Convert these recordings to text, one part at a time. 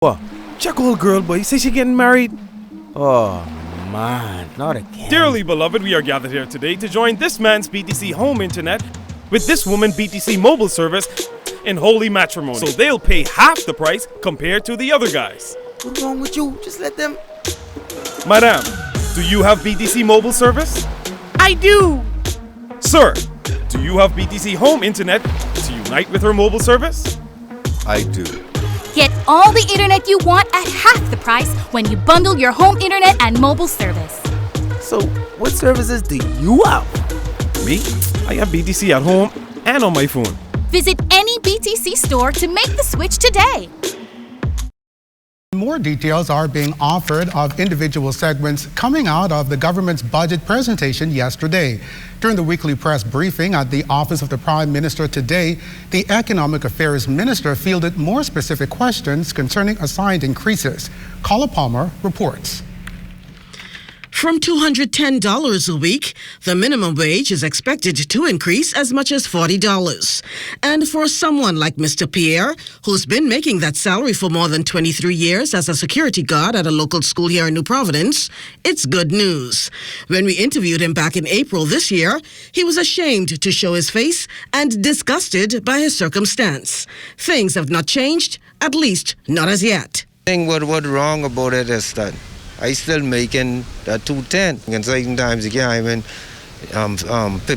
What? Check old girl, boy. Say she getting married? Oh, man. Not again. Dearly beloved, we are gathered here today to join this man's BTC home internet with this woman BTC mobile service in holy matrimony. So they'll pay half the price compared to the other guys. What's wrong with you? Just let them... Madam, do you have BTC mobile service? I do. Sir, do you have BTC home internet to unite with her mobile service? I do. Get all the internet you want at half the price when you bundle your home internet and mobile service. So, what services do you have? Me? I have BTC at home and on my phone. Visit any BTC store to make the switch today. More details are being offered of individual segments coming out of the government's budget presentation yesterday. During the weekly press briefing at the Office of the Prime Minister today, the Economic Affairs Minister fielded more specific questions concerning assigned increases. Carla Palmer reports. From $210 a week, the minimum wage is expected to increase as much as $40. And for someone like Mr. Pierre, who's been making that salary for more than 23 years as a security guard at a local school here in New Providence, it's good news. When we interviewed him back in April this year, he was ashamed to show his face and disgusted by his circumstance. Things have not changed, at least not as yet. I think what wrong about it is that I still making that $210. And certain times you can't even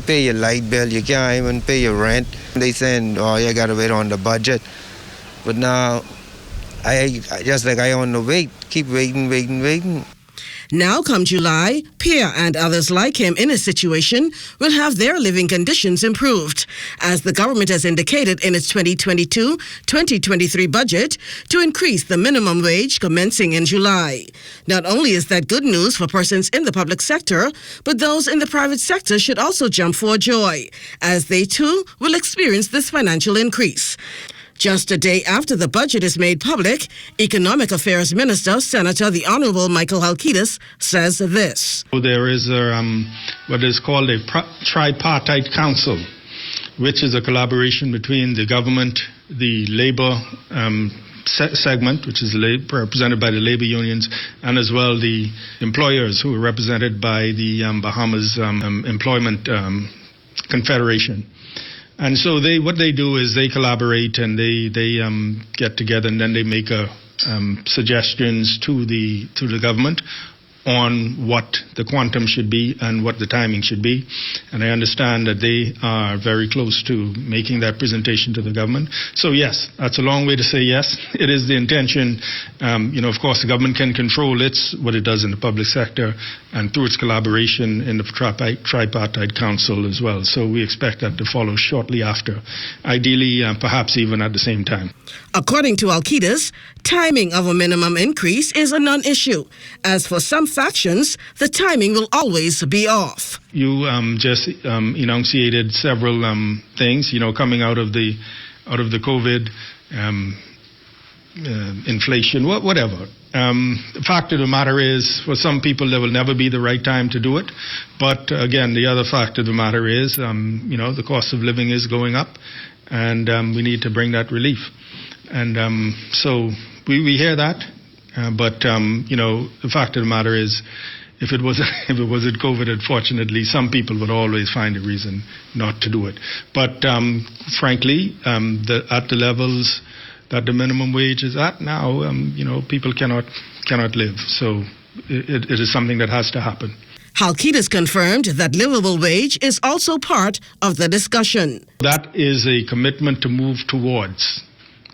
pay your light bill, you can't even pay your rent. They saying, oh, you gotta wait on the budget. But now, I just like I on the wait, keep waiting. Now come July, Pierre and others like him in a situation will have their living conditions improved, as the government has indicated in its 2022-2023 budget to increase the minimum wage commencing in July. Not only is that good news for persons in the public sector, but those in the private sector should also jump for joy, as they too will experience this financial increase. Just a day after the budget is made public, Economic Affairs Minister, Senator the Honorable Michael Halkitis, says this. There is what is called a tripartite council, which is a collaboration between the government, the labor segment, which is represented by the labor unions, and as well the employers, who are represented by the Bahamas Employment Confederation. And so what they do is they collaborate and they get together, and then they make suggestions to the government on what the quantum should be and what the timing should be. And I understand that they are very close to making that presentation to the government. So yes, that's a long way to say yes. It is the intention. Of course, the government can control what it does in the public sector and through its collaboration in the tripartite council as well. So we expect that to follow shortly after, ideally perhaps even at the same time. According to Halkitis, timing of a minimum increase is a non-issue. As for some factions, the timing will always be off. You just enunciated several things, coming out of the COVID, inflation, whatever. The fact of the matter is, for some people, there will never be the right time to do it. But again, the other fact of the matter is, the cost of living is going up, and we need to bring that relief. And so we hear that, but the fact of the matter is, if it wasn't COVID, unfortunately, some people would always find a reason not to do it. But frankly, at the levels that the minimum wage is at now, people cannot live. So it is something that has to happen. Halkitis confirmed that livable wage is also part of the discussion. That is a commitment to move towards.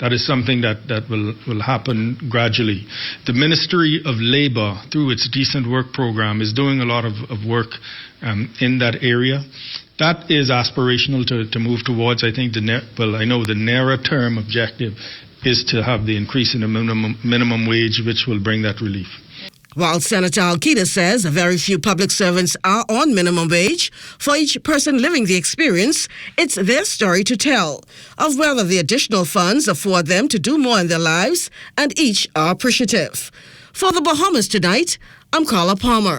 That is something that will happen gradually. The Ministry of Labour, through its Decent Work program, is doing a lot of work in that area. That is aspirational to move towards. I think I know the nearer term objective is to have the increase in the minimum wage, which will bring that relief. While Senator Halkitis says very few public servants are on minimum wage, for each person living the experience, it's their story to tell of whether the additional funds afford them to do more in their lives, and each are appreciative. For the Bahamas Tonight, I'm Carla Palmer.